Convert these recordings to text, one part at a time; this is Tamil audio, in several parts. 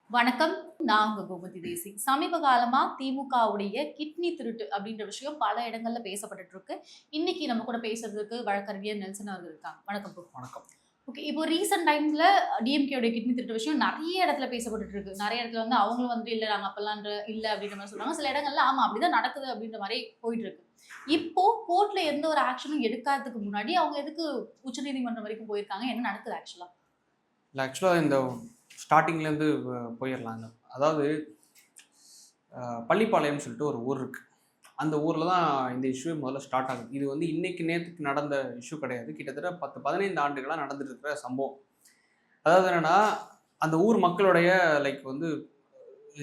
வணக்கம். நான் உங்க கோமதி தேசி. சமீப காலமா திமுகவுடைய கிட்னி திருட்டு அப்படின்ற விஷயம் பல இடங்கள்ல பேசப்பட்டுட்டு இருக்கு. இன்னைக்கு நம்ம கூட பேசுறதுக்கு வழக்கறிஞர் நெல்சன் அவர்கள் இருக்காங்க. வணக்கம் ப்ரோ. வணக்கம். ஓகே. இப்போ ரீசென்ட் டைம்ஸ்ல டிஎம்கே உடைய கிட்னி திருட்டு விஷயம் நெறைய இடத்துல பேசப்பட்டுட்டு இருக்கு. நெறைய இடத்துல வந்து அவங்களும் வந்து இல்ல நாங்க அப்பல்லாம் இல்ல அப்படின்ற மாரி சொல்றாங்க. சில இடங்கள்ல ஆமா அப்படிதான் நடக்குது அப்படின்ற மாரி போயிட்டு இருக்கு. இப்போ கோர்ட்ல எந்த ஒரு ஆக்ஷனும் எடுக்காததுக்கு முன்னாடி அவங்க எதுக்கு உச்சநீதிமன்றம் வரைக்கும் போயிருக்காங்க? என்ன நடக்குது ஆக்சுவலா? இல்ல ஆக்சுவலா இந்த ஸ்டார்ட்டிங்லேருந்து போயிரலாங்க. அதாவது பள்ளிப்பாளையம்னு சொல்லிட்டு ஒரு ஊர் இருக்கு. அந்த ஊர்ல தான் இந்த இஷ்யூவே முதல்ல ஸ்டார்ட் ஆகுது. இது வந்து இன்னைக்கு நேத்துக்கு நடந்த இஷ்யூ கிடையாது. கிட்டத்தட்ட 10, 15 ஆண்டுகளா நடந்துட்டு இருக்கிற சம்பவம். அதாவது என்னன்னா, அந்த ஊர் மக்களுடைய லைக் வந்து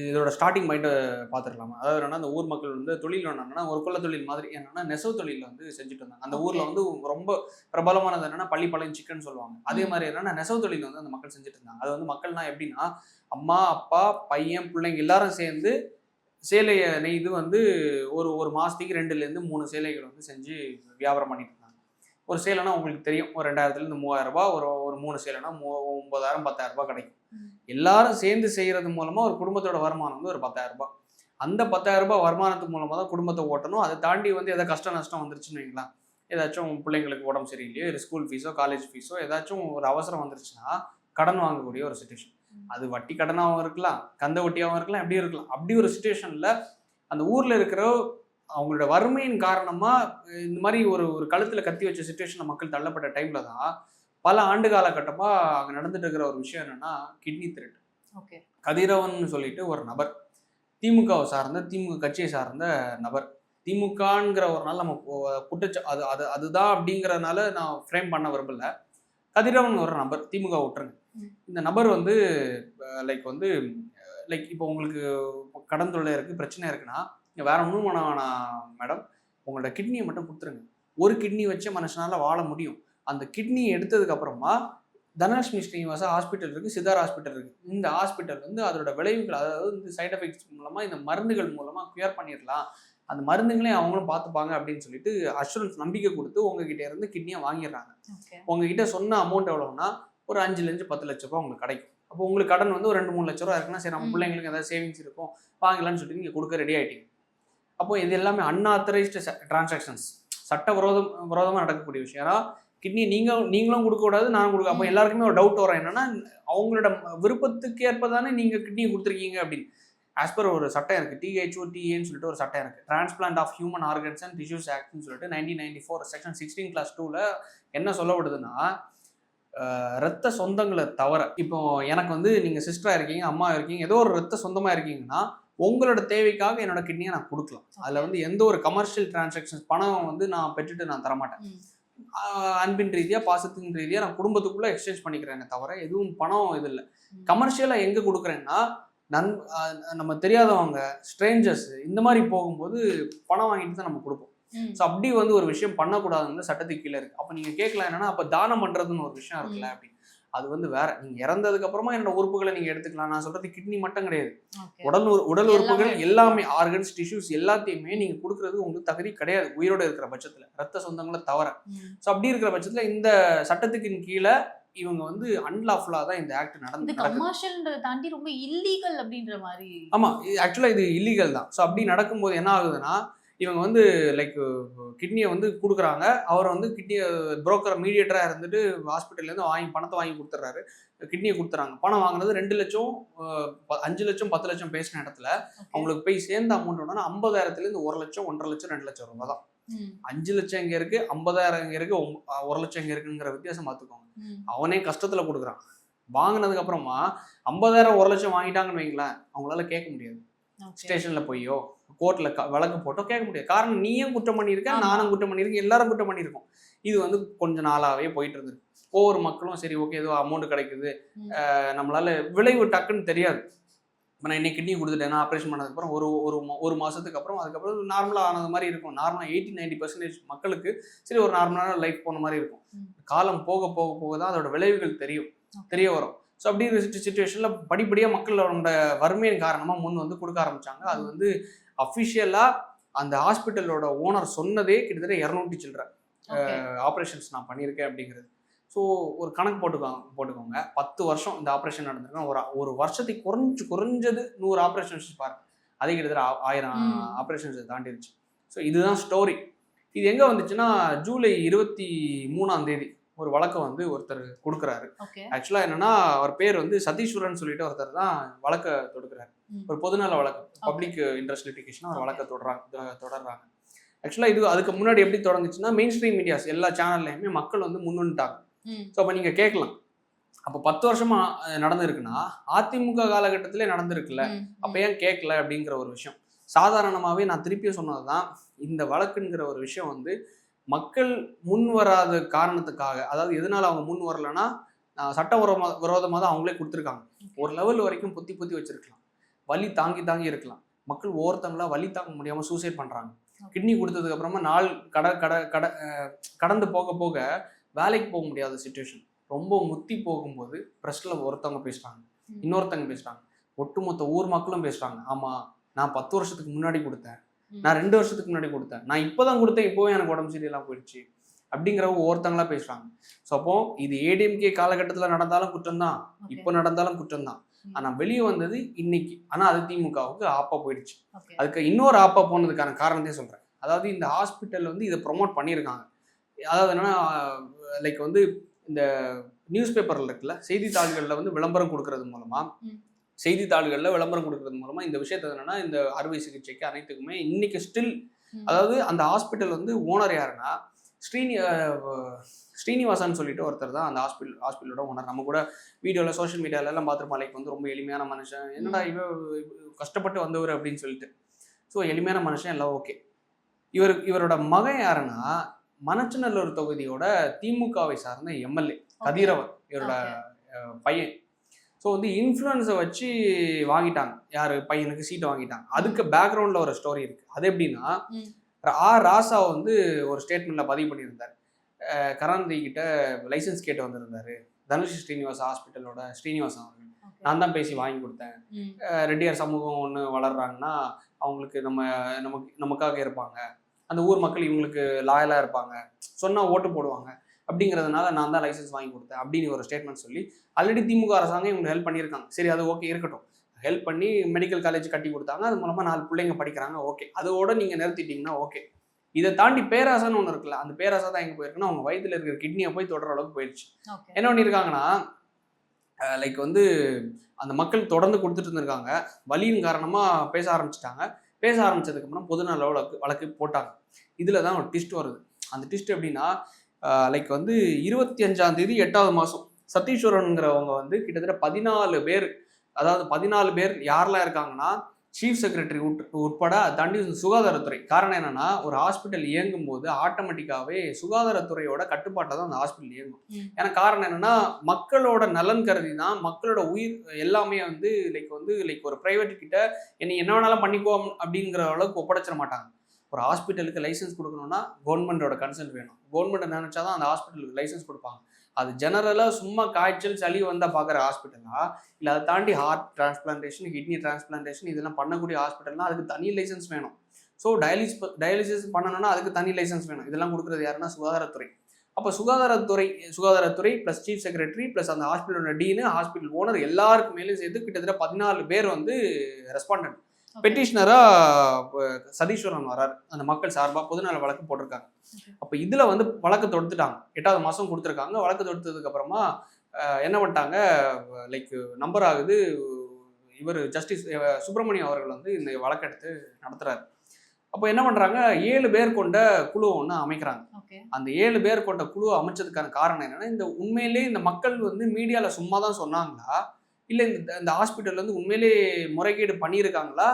இதோட ஸ்டார்ட்டிங் பாயிண்ட்ட பார்த்துரலாமா? அதாவது என்னன்னா, அந்த ஊர் மக்கள் வந்து தொழில் என்னன்னா, ஒரு குல தொழில் மாதிரி என்னன்னா, நெசவு தொழில் வந்து செஞ்சுட்டு இருந்தாங்க. அந்த ஊர்ல ஓகே. வந்து ரொம்ப பிரபலமானது என்னன்னா, பள்ளிப்பாளையம் சிக்கன் சொல்லுவாங்க. அதே ம். மாரி என்னன்னா, நெசவு தொழில் வந்து அந்த மக்கள் செஞ்சுட்டு இருந்தாங்க. அது வந்து மக்கள்னா எப்படின்னா, அம்மா, அப்பா, பையன், பிள்ளைங்க எல்லாரும் சேர்ந்து சேலைய நெய்து வந்து ஒரு ஒரு மாசத்துக்கு 2லேருந்து 3 சேலைகள் வந்து செஞ்சு வியாபாரம் பண்ணிட்டு இருந்தாங்க. ஒரு சேலைனா உங்களுக்கு தெரியும். ஒரு 2000லேருந்து ரூ. 3000 ஒரு ஒரு 3 சேலைனா 9000 10,000 கிடைக்கும். ம். எல்லாரும் சேர்ந்து செய்றது மூலமா ஒரு குடும்பத்தோட வருமானம் வந்து ஒரு ரூ. 10,000. அந்த ரூ. 10,000 வருமானத்து மூலமா தான் குடும்பத்த ஓட்டணும். அத தாண்டி வந்து ஏதாவது கஷ்டம், நஷ்டம் வந்துருச்சுன்னு வைங்களேன். ஏதாச்சும் பிள்ளைங்களுக்கு உடம்பு சரியில்லையோ, இல்ல ஸ்கூல் ஃபீஸோ, காலேஜ் ஃபீஸோ ஏதாச்சும் ஒரு அவசரம் வந்துருச்சுன்னா, கடன் வாங்கக்கூடிய ஒரு சிச்சுவேஷன். ம். அது வட்டி கடனாவும் இருக்கலாம், கந்த வட்டியாவும் இருக்கலாம், எப்படியும் இருக்கலாம். அப்படி ஒரு சிச்சுவேஷன்ல அந்த ஊர்ல இருக்கிற அவங்களோட வறுமையின் காரணமா இந்த மாரி ஒரு ஒரு கழுத்துல கத்தி வச்ச சிச்சுவேஷன்ல மக்கள் தள்ளப்பட்ட டைம்ல தான், பல ஆண்டு காலகட்டமா அங்க நடந்துட்டு இருக்கிற ஒரு விஷயம் என்னன்னா, கிட்னி திருட்டு. ஓகே. கதிரவன் சொல்லிட்டு ஒரு நபர். திமுகவை சார்ந்த திமுக கட்சியை சார்ந்த நபர். திமுகங்கிற ஒரு நாள் நம்ம அது அது அதுதான் அப்படிங்கிறனால நான் ஃப்ரேம் பண்ண விரும்பல. கதிரவன் ஒரு நபர். திமுக விட்டுருங்க. ம். இந்த நபர் வந்து லைக் வந்து லைக் இப்போ உங்களுக்கு கடன் தொல்லை இருக்கு, பிரச்சனை இருக்குன்னா, நீங்க வேற ஒண்ணும் பண்ண வேணாம் மேடம். உங்களோட கிட்னிய மட்டும் குடுத்துருங்க. ஒரு கிட்னி வச்சே மனுஷனால வாழ முடியும். அந்த கிட்னிய எடுத்ததுக்கு அப்புறமா தனலட்சுமி ஸ்ரீனிவாசா ஹாஸ்பிட்டல் இருக்கு, சித்தார் ஹாஸ்பிட்டல் இருக்கு. இந்த ஹாஸ்பிட்டல் வந்து அதோட விளைவுகள் அதாவது வந்து சைட் எஃபெக்ட்ஸ் மூலமா இந்த மருந்துகள் மூலமா கியூர் பண்ணிரலாம். அந்த மருந்துங்களையும் அவங்களும் பார்த்துப்பாங்க அப்படின்னு சொல்லிட்டு அஷ்யூரன்ஸ் நம்பிக்கை குடுத்து உங்ககிட்ட இருந்து கிட்னிய வாங்கிர்றாங்க. ஓகே. உங்ககிட்ட சொன்ன அமௌண்ட் எவ்வளவுன்னா, ஒரு 5,00,000 10,00,000 உங்களுக்கு கிடைக்கும். அப்போ உங்களுக்கு கடன் வந்து ஒரு 2, 3,00,000 இருக்குன்னா, சரி நம்ம ம். பிள்ளைங்களுக்கு ஏதாவது சேவிங்ஸ் இருக்கும், வாங்கலாம்னு சொல்லிட்டு நீங்க குடுக்க ரெடி ஆயிட்டீங்க. அப்போ இது எல்லாமே அன்ஆத்தரைஸ்டு டிரான்சாக்ஷன்ஸ். விரோதமா நடக்கக்கூடிய விஷயம். ஏன்னா, கிட்னி நீங்களும் குடுக்கக்கூடாது, நானும் குடுக்க அப்போ ம். எல்லாருக்குமே ஒரு டவுட் வரும் என்னன்னா, அவங்களோட விருப்பத்துக்கு ஏற்ப தானே நீங்க கிட்னி குடுத்துருக்கீங்க அப்படின்னு. ஆஸ் பர் ஒரு சட்டம் இருக்கு. THOTAன்னு சொல்லிட்டு ஒரு சட்டம் இருக்கு. Transplant of human organs and tissues ஆக்ட்ன்னு சொல்லிட்டு 1994 செக்ஷன் 16(2)ல என்ன சொல்லப்படுதுன்னா, ரத்த சொந்தங்கள தவிர, இப்போ எனக்கு வந்து நீங்க சிஸ்டரா இருக்கீங்க, அம்மா இருக்கீங்க, ஏதோ ஒரு ரத்த சொந்தமா இருக்கீங்கன்னா, உங்களோட தேவைக்காக என்னோட கிட்னிய நான் குடுக்கலாம். அதுல ஓகே. வந்து எந்த ஒரு கமர்ஷியல் டிரான்சாக்ஷன்ஸ் பணம் வந்து நான் பெற்றுட்டு நான் தரமாட்டேன். ம். அன்பின் ரீதியா, பாசத்தின் ரீதியா நான் குடும்பத்துக்குள்ள எக்ஸ்சேஞ்ச் பண்ணிக்கிறேனே தவிர, எதுவும் பணம் இது இல்ல. ம். கமர்ஷியலா எங்க குடுக்குறேன்னா, நன் அ நம்ம தெரியாதவங்க, ஸ்ட்ரேஞ்சர்ஸ் இந்த மாரி போகும்போது பணம் வாங்கிட்டு தான் நம்ம குடுப்போம். ம். ஸோ அப்படி வந்து ஒரு விஷயம் பண்ணக்கூடாதுன்னு சட்டத்துக்கு கீழ இருக்கு. அப்ப நீங்க கேட்கலாம் என்னன்னா, அப்ப தானம் பண்றதுன்னு ஒரு விஷயம் இருக்குல்ல ம். அப்படின்னு. அது வந்து வேற. நீங்க இறந்ததுக்கு அப்புறமா என்னோட உறுப்புகள நீங்க எடுத்துக்கலாம். நான் சொல்றது கிட்னி மட்டும் கிடையாது. ஓகே. உடல் எல்லாமே உறுப்புகள் எடுத்துக்கலாம். எல்லாமே ஆர்கன்ஸ், டிஷ்யூஸ் எல்லாத்தையுமே நீங்க குடுக்குறதுக்கு உங்களுக்கு தகுதி கிடையாது. உயிரோட இருக்கிற பட்சத்துல. ரத்த சொந்தங்கள தவிர. ம். ஸோ அப்படி இருக்கிற பட்சத்துல இந்த சட்டத்துக்கின் கீழ இவங்க வந்து அன்லாஃபுல்லா தான் இந்த ஆக்ட் இது நடக்குது. கமர்ஷியல்ன்றத தாண்டி ரொம்ப இல்லீகல் அப்படின்ற மாரி. ஆமா. ஆக்சுவலா இது இல்லீகல் தான். ஸோ அப்படி ம். நடக்கும்போது என்ன ஆகுதுன்னா, இவங்க வந்து லைக் கிட்னிய வந்து குடுக்குறாங்க. அவர் வந்து கிட்னிய புரோக்கர் மீடியேட்டரா இருந்துட்டு ஹாஸ்பிட்டல்லேருந்து பணத்த வாங்கி குடுத்துடுறாரு. கிட்னிய குடுத்துறாங்க. பணம் வாங்குனது 2,00,000 5,00,000 10,00,000 பேசின இடத்துல, ஓகே. அவங்களுக்கு போய் சேர்ந்த அமௌண்ட் என்னன்னா 50,000லேருந்து 1,00,000 1,50,000 2,00,000 தான். ம். 5,00,000 இங்க இருக்கு, 50,000 இங்க இருக்கு, 1,00,000 இங்க இருக்குங்கிற வித்தியாசம் பார்த்துக்கோங்க. ம். அவனே கஷ்டத்துல குடுக்குறான். வாங்குனதுக்கு அப்புறமா 50,000 1,00,000 வாங்கிட்டாங்கன்னு வைங்களேன், அவங்களால கேட்க முடியாது. ஓகே. ஸ்டேஷன்ல போயோ, கோர்ட்ல வழக்கு போட்டோ கேட்க முடியாது. காரணம் நீயும் குற்றம் பண்ணியிருக்க, ஆமா. நானும் குற்றம் பண்ணியிருக்கேன், எல்லாரும் குற்றம் பண்ணியிருக்கோம். இது வந்து கொஞ்ச நாளாவே போயிட்டு இருந்திருக்கு. ஒவ்வொரு மக்களும் சரி ஓகே ஏதோ அமௌண்ட் கிடைக்குது. ம். நம்மளால விளைவு டக்குன்னு தெரியாது. இப்ப நான் இன்னைக்கு கிட்னி குடுத்துட்டேன். நான் ஆப்பரேஷன் பண்ணதுக்கப்புறம் ஒரு ஒரு ஒரு மாசத்துக்கு அப்புறம் அதுக்கப்புறம் நார்மலா ஆனது மாரி இருக்கும். நார்மலா 80, 90% மக்களுக்கு சரி ஒரு நார்மலான லைஃப் போன மாரி இருக்கும். ம். காலம் போக போக போக தான் அதோட விளைவுகள் ஓகே. தெரிய வரும். ஸோ அப்படி இருக்கிற சிச்சுவேஷன்ல படிப்படியா மக்களோட வறுமையின் காரணமா முன் வந்து குடுக்க ஆரம்பிச்சாங்க. அது ம். வந்து அஃபிஷியலா அந்த ஹாஸ்பிட்டலோட ஓனர் சொன்னதே கிட்டத்தட்ட 200 சில்ற ஓகே. ஆப்பரேஷன்ஸ் நான் பண்ணியிருக்கேன் அப்படிங்கிறது. ஸோ ஒரு கணக்கு போட்டுக்கோங்க 10 வருஷம் இந்த ஆப்ரேஷன் நடந்திருக்குன்னா ஒரு வருஷத்துக்கு குறைஞ்சது 100 ஆப்ரேஷன்ஸ் பாருங்க. அதே கிட்டத்தட்ட 1000 ஆப்ரேஷன்ஸ் தாண்டிடுச்சு. ஸோ இதுதான் ஸ்டோரி. இது எங்கே வந்துச்சுன்னா ஜூலை 23ஆம் தேதி ஒரு வழக்கை வந்து ஒருத்தர் கொடுக்குறாரு. ஆக்சுவலாக என்னன்னா அவர் பேர் வந்து சதீஸ்வரன் சொல்லிட்டு ஒருத்தர் தான் வழக்கை தொடுக்கிறாரு. ஒரு பொதுநல வழக்கு, பப்ளிக் இன்ட்ரெஸ்ட் லிட்டிகேஷன் ஒரு வழக்கை தொடர்றாங்க. ஆக்சுவலாக இது அதுக்கு முன்னாடி எப்படி தொடங்குச்சுன்னா மெயின் ஸ்ட்ரீம் மீடியாஸ் எல்லா சேனல்லையுமே மக்கள் வந்து முன்னுட்டாங்க. ஸோ அப்போ நீங்கள் கேட்கலாம், அப்போ 10 வருஷமா நடந்திருக்குன்னா அதிமுக காலகட்டத்திலே நடந்திருக்குல்ல, அப்போ ஏன் கேட்கல அப்படிங்கிற ஒரு விஷயம். சாதாரணமாகவே நான் திருப்பியும் சொன்னது தான், இந்த வழக்குங்கிற ஒரு விஷயம் வந்து மக்கள் முன் வராத காரணத்துக்காக, அதாவது எதனால அவங்க முன் வரலன்னா சட்ட விரோதமாக தான் அவங்களே கொடுத்துருக்காங்க. ஒரு லெவல் வரைக்கும் பொத்தி வச்சிருக்கலாம், வலி தாங்கி இருக்கலாம். மக்கள் ஒவ்வொருத்தங்களா வலி தாங்க முடியாமல் சூசைட் பண்ணுறாங்க. கிட்னி கொடுத்ததுக்கு அப்புறமா நாள் கடந்து போக வேலைக்கு போக முடியாத சுச்சுவேஷன், ரொம்ப முத்தி போகும்போது ப்ரெஸ்ல ஒருத்தவங்க பேசுறாங்க, இன்னொருத்தவங்க பேசுறாங்க, ஒட்டுமொத்த ஊர் மக்களும் பேசுறாங்க. ஆமா, நான் 10 வருஷத்துக்கு முன்னாடி கொடுத்தேன், நான் 2 வருஷத்துக்கு முன்னாடி கொடுத்தேன், நான் இப்போதான் கொடுத்தேன், இப்போவே எனக்கு உடம்பு சரியில்லாம் போயிடுச்சு அப்படிங்கிறவங்க ஒவ்வொருத்தங்களா பேசுறாங்க. ஸோ அப்போ இது ஏடிஎம்கே காலகட்டத்தில் நடந்தாலும் குற்றம் தான், இப்போ நடந்தாலும் குற்றம் தான். ஆனா வெளியே வந்தது இன்னைக்கு. ஆனா அது திமுகவுக்கு ஆப்பா போயிடுச்சு. அதுக்கு இன்னொரு ஆப்பா போனதுக்கான காரணத்தையும் சொல்றேன். அதாவது இந்த ஹாஸ்பிட்டல் வந்து இதை ப்ரொமோட் பண்ணியிருக்காங்க. அதாவது என்னன்னா லைக் வந்து இந்த நியூஸ் பேப்பர்ல இருக்குல்ல, செய்தித்தாள்களில் வந்து விளம்பரம் கொடுக்கறது மூலமா, செய்தித்தாள்களில் விளம்பரம் கொடுக்கறது மூலமா இந்த விஷயத்த என்னன்னா இந்த அறுவை சிகிச்சைக்கு அனைத்துக்குமே இன்னைக்கு ஸ்டில், அதாவது அந்த ஹாஸ்பிட்டல் வந்து ஓனர் யாருன்னா ஸ்ரீனிவாசன் சொல்லிட்டு ஒருத்தர் தான் அந்த ஹாஸ்பிட்டலோட ஓனர். நம்ம கூட வீடியோவில் சோஷியல் மீடியால எல்லாம் பார்த்துருப்போம். லைக் வந்து ரொம்ப எளிமையான மனுஷன், என்னடா கஷ்டப்பட்டு வந்தவர் அப்படின்னு சொல்லிட்டு. ஸோ எளிமையான மனுஷன் எல்லாம் ஓகே. இவரோட மகன் யாருன்னா மணச்சநல்லூர் தொகுதியோட திமுகவை சார்ந்த எம்எல்ஏ கதிரவன், இவரோட பையன். ஸோ வந்து இன்ஃப்ளூயன்ஸை வச்சு வாங்கிட்டாங்க, யார் பையனுக்கு சீட்டை வாங்கிட்டாங்க. அதுக்கு பேக்ரவுண்டில் ஒரு ஸ்டோரி இருக்குது. அது எப்படின்னா ராசா வந்து ஒரு ஸ்டேட்மெண்ட்டில் பதிவு பண்ணியிருந்தார். கருணாநிதி கிட்ட லைசன்ஸ் கேட்டு வந்திருந்தாரு தனுஷ் ஸ்ரீனிவாச ஹாஸ்பிட்டலோட ஸ்ரீனிவாசன் அவர்கள். நான் தான் பேசி வாங்கி கொடுத்தேன். ரெட்டியார் சமூகம் ஒன்று வளர்றாங்கன்னா அவங்களுக்கு நமக்காக இருப்பாங்க, அந்த ஊர் மக்கள் இவங்களுக்கு லாயலாக இருப்பாங்க, சொன்னால் ஓட்டு போடுவாங்க அப்படிங்கிறதுனால நான் தான் லைசன்ஸ் வாங்கி கொடுத்தேன் அப்படின்னு ஒரு ஸ்டேட்மெண்ட் சொல்லி ஆல்ரெடி திமுக அரசாங்கம் இவங்க ஹெல்ப் பண்ணியிருக்காங்க. சரி, அது ஓகே இருக்கட்டும். ஹெல்ப் பண்ணி மெடிக்கல் காலேஜ் கட்டி கொடுத்தாங்க, அது மூலமாக 4 பிள்ளைங்க படிக்கிறாங்க, ஓகே. அதோட நீங்கள் நிறுத்திட்டீங்கன்னா ஓகே. இதை தாண்டி பேராசைன்னு ஒன்று இருக்குல்ல, அந்த பேராசை தான் எங்கே போயிருக்குன்னா அவங்க வயிற்றுல இருக்கிற கிட்னியை போய் தொடர அளவுக்கு போயிடுச்சு. என்ன பண்ணியிருக்காங்கன்னா லைக் வந்து அந்த மக்கள் தொடர்ந்து கொடுத்துட்டு இருந்திருக்காங்க, வலியின் காரணமாக பேச ஆரம்பிச்சிட்டாங்க. பேச ஆரம்பிச்சதுக்கப்புறம் பொதுநல வழக்கு போட்டாங்க. இதில் தான் ஒரு ட்விஸ்ட் வருது. அந்த ட்விஸ்ட் எப்படின்னா லைக் வந்து 25ஆம் தேதி 8வது மாதம் சதீஸ்வரனுங்கிறவங்க வந்து கிட்டத்தட்ட 14 பேர், அதாவது 14 பேர் யாரெல்லாம் இருக்காங்கன்னா சீஃப் செக்ரட்டரி உட்பட தாண்டி சுகாதாரத்துறை. காரணம் என்னன்னா ஒரு ஹாஸ்பிட்டல் இயங்கும் போது ஆட்டோமேட்டிக்காவே சுகாதாரத்துறையோட கட்டுப்பாட்டில் தான் அந்த ஹாஸ்பிட்டல் இயங்கும். ஏன்னா காரணம் என்னன்னா மக்களோட நலன் கருதி தான், மக்களோட உயிர் எல்லாமே வந்து லைக் ஒரு பிரைவேட் கிட்ட என்ன வேணாலும் பண்ணிக்கோ அப்படிங்கிற அளவுக்கு ஒப்படைச்சிட மாட்டாங்க. ஒரு ஹாஸ்பிட்டலுக்கு லைசன்ஸ் கொடுக்கணும்னா கவர்மெண்டோட கன்சல்ட் வேணும். கவர்மெண்ட் நினைச்சாதான் அந்த ஹாஸ்பிட்டலுக்கு லைசன்ஸ் கொடுப்பாங்க. அது ஜெனரலாக சும்மா காய்ச்சல் சளி வந்தால் பார்க்குற ஹாஸ்பிட்டலா, இல்லை அதை தாண்டி ஹார்ட் டிரான்ஸ்பிளான்டேஷன், கிட்னி டிரான்ஸ்பிளான்டேஷன் இதெல்லாம் பண்ணக்கூடிய ஹாஸ்பிட்டல்னா அதுக்கு தனி லைசன்ஸ் வேணும். ஸோ டயாலிசிஸ் பண்ணணும்னா அதுக்கு தனி லைசன்ஸ் வேணும். இதெல்லாம் கொடுக்குறது யாருன்னா சுகாதாரத்துறை. அப்போ சுகாதாரத்துறை ப்ளஸ் சீஃப் செக்ரட்டரி ப்ளஸ் அந்த ஹாஸ்பிட்டலோட டீனு, ஹாஸ்பிட்டல் ஓனர் எல்லாருக்கு மேலேயும் சேர்த்து கிட்டத்தட்ட 14 பேர் வந்து ரெஸ்பாண்டன்ட். பெட்டிஷனராக சதீஸ்வரன் வரார், அந்த மக்கள் சார்பாக பொதுநல வழக்கு போட்டிருக்காங்க. அப்போ இதில் வந்து வழக்கு தொடுத்துட்டாங்க. 8வது மாதம் கொடுத்துருக்காங்க. வழக்கு தொடுத்ததுக்கு அப்புறமா என்ன பண்ணிட்டாங்க, லைக் நம்பர் ஆகுது, இவர் ஜஸ்டிஸ் சுப்பிரமணியம் அவர்கள் வந்து இந்த வழக்கெடுத்து நடத்துறாரு. அப்போ என்ன பண்ணுறாங்க, 7 பேர் கொண்ட குழு ஒன்று அமைக்கிறாங்க. அந்த 7 பேர் கொண்ட குழுவை அமைச்சதுக்கான காரணம் என்னன்னா, இந்த உண்மையிலே இந்த மக்கள் வந்து மீடியாவில் சும்மா தான் சொன்னாங்களா, இல்லை இந்த ஹாஸ்பிட்டல் வந்து உண்மையிலே முறைகேடு பண்ணியிருக்காங்களா,